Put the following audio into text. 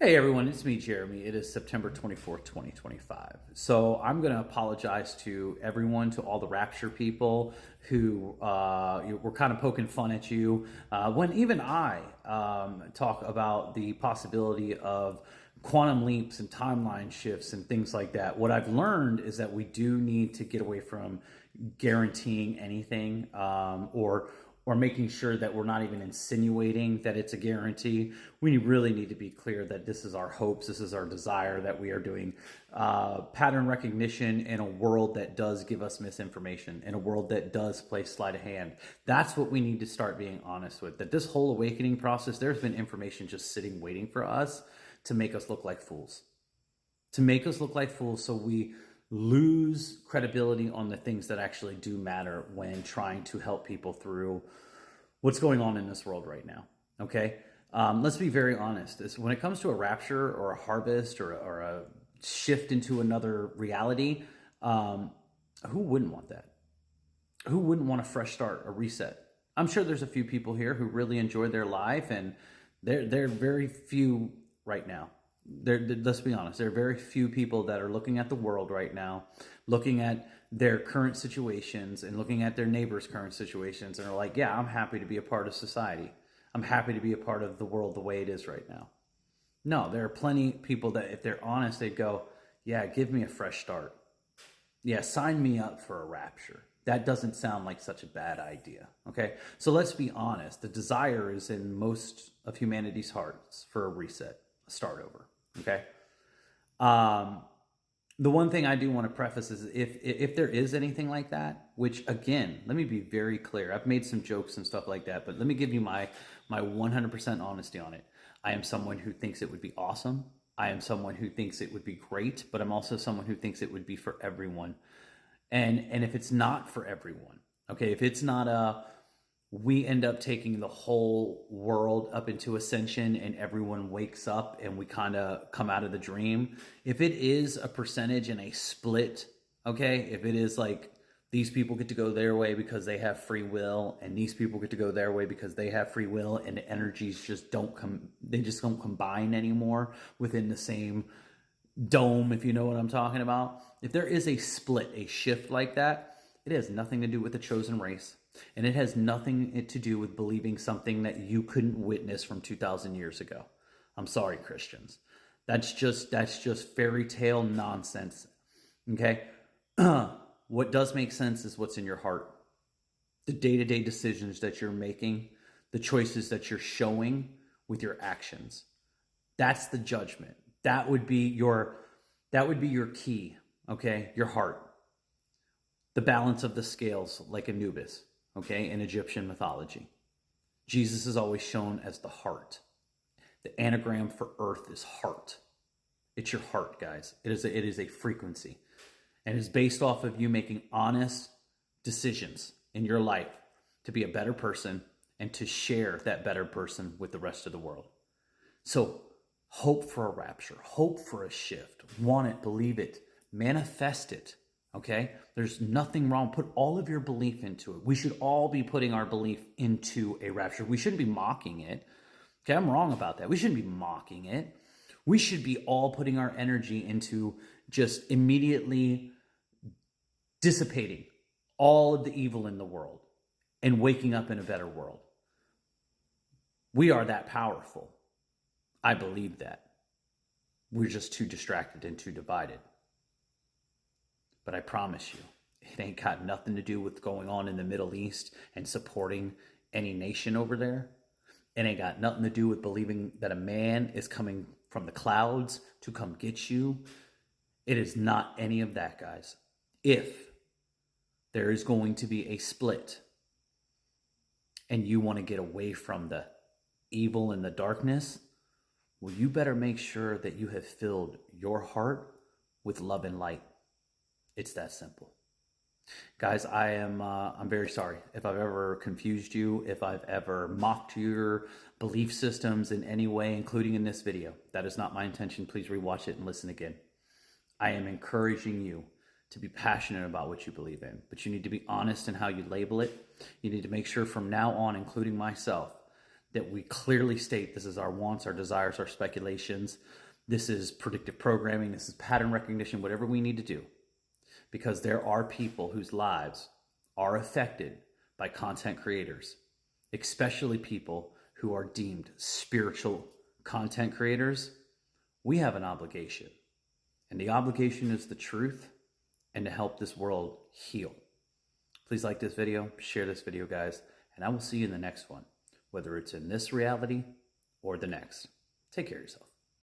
Hey everyone, it's me, Jeremy. It is September 24th, 2025. So I'm going to apologize to everyone, to all the Rapture people who were kind of poking fun at you when even I talk about the possibility of quantum leaps and timeline shifts and things like that. What I've learned is that we do need to get away from guaranteeing anything or making sure that we're not even insinuating that it's a guarantee. We really need to be clear that this is our hopes, this is our desire, that we are doing pattern recognition in a world that does give us misinformation, in a world that does play sleight of hand. That's what we need to start being honest with, that this whole awakening process, there's been information just sitting waiting for us to make us look like fools. So we lose credibility on the things that actually do matter when trying to help people through what's going on in this world right now. Okay, let's be very honest. When it comes to a rapture or a harvest or a shift into another reality, who wouldn't want that? Who wouldn't want a fresh start, a reset? I'm sure there's a few people here who really enjoy their life, and they're very few right now. Let's be honest, there are very few people that are looking at the world right now, looking at their current situations and looking at their neighbors' current situations and are like, yeah, I'm happy to be a part of society. I'm happy to be a part of the world the way it is right now. No, there are plenty of people that if they're honest, they'd go, yeah, give me a fresh start. Yeah, sign me up for a rapture. That doesn't sound like such a bad idea, okay? So let's be honest. The desire is in most of humanity's hearts for a reset, a start over. Okay. The one thing I do want to preface is if there is anything like that, which again, let me be very clear. I've made some jokes and stuff like that, but let me give you my 100% honesty on it. I am someone who thinks it would be awesome. I am someone who thinks it would be great, but I'm also someone who thinks it would be for everyone. And if it's not for everyone, okay, if it's not we end up taking the whole world up into ascension and everyone wakes up and we kind of come out of the dream. If it is a percentage and a split, okay, if it is like these people get to go their way because they have free will and these people get to go their way because they have free will, and the energies just don't combine anymore within the same dome, if you know what I'm talking about. If there is a split, a shift like that, it has nothing to do with the chosen race. And it has nothing to do with believing something that you couldn't witness from 2,000 years ago. I'm sorry, Christians. That's just fairy tale nonsense. Okay? What does make sense is what's in your heart. The day-to-day decisions that you're making, the choices that you're showing with your actions. That's the judgment. That would be your key, okay? Your heart. The balance of the scales, like Anubis. Okay, in Egyptian mythology, Jesus is always shown as the heart. The anagram for earth is heart. It's your heart, guys. It is a frequency, and it's based off of you making honest decisions in your life to be a better person and to share that better person with the rest of the world. So hope for a rapture, hope for a shift, want it, believe it, manifest it. Okay, there's nothing wrong. Put all of your belief into it. We should all be putting our belief into a rapture. We shouldn't be mocking it. Okay, I'm wrong about that. We shouldn't be mocking it. We should be all putting our energy into just immediately dissipating all of the evil in the world and waking up in a better world. We are that powerful. I believe that. We're just too distracted and too divided. But I promise you, it ain't got nothing to do with going on in the Middle East and supporting any nation over there. It ain't got nothing to do with believing that a man is coming from the clouds to come get you. It is not any of that, guys. If there is going to be a split and you want to get away from the evil and the darkness, well, you better make sure that you have filled your heart with love and light. It's that simple. Guys, I'm very sorry if I've ever confused you, if I've ever mocked your belief systems in any way, including in this video. That is not my intention. Please rewatch it and listen again. I am encouraging you to be passionate about what you believe in, but you need to be honest in how you label it. You need to make sure from now on, including myself, that we clearly state this is our wants, our desires, our speculations. This is predictive programming. This is pattern recognition, whatever we need to do. Because there are people whose lives are affected by content creators, especially people who are deemed spiritual content creators. We have an obligation. And the obligation is the truth and to help this world heal. Please like this video, share this video, guys, and I will see you in the next one, whether it's in this reality or the next. Take care of yourself.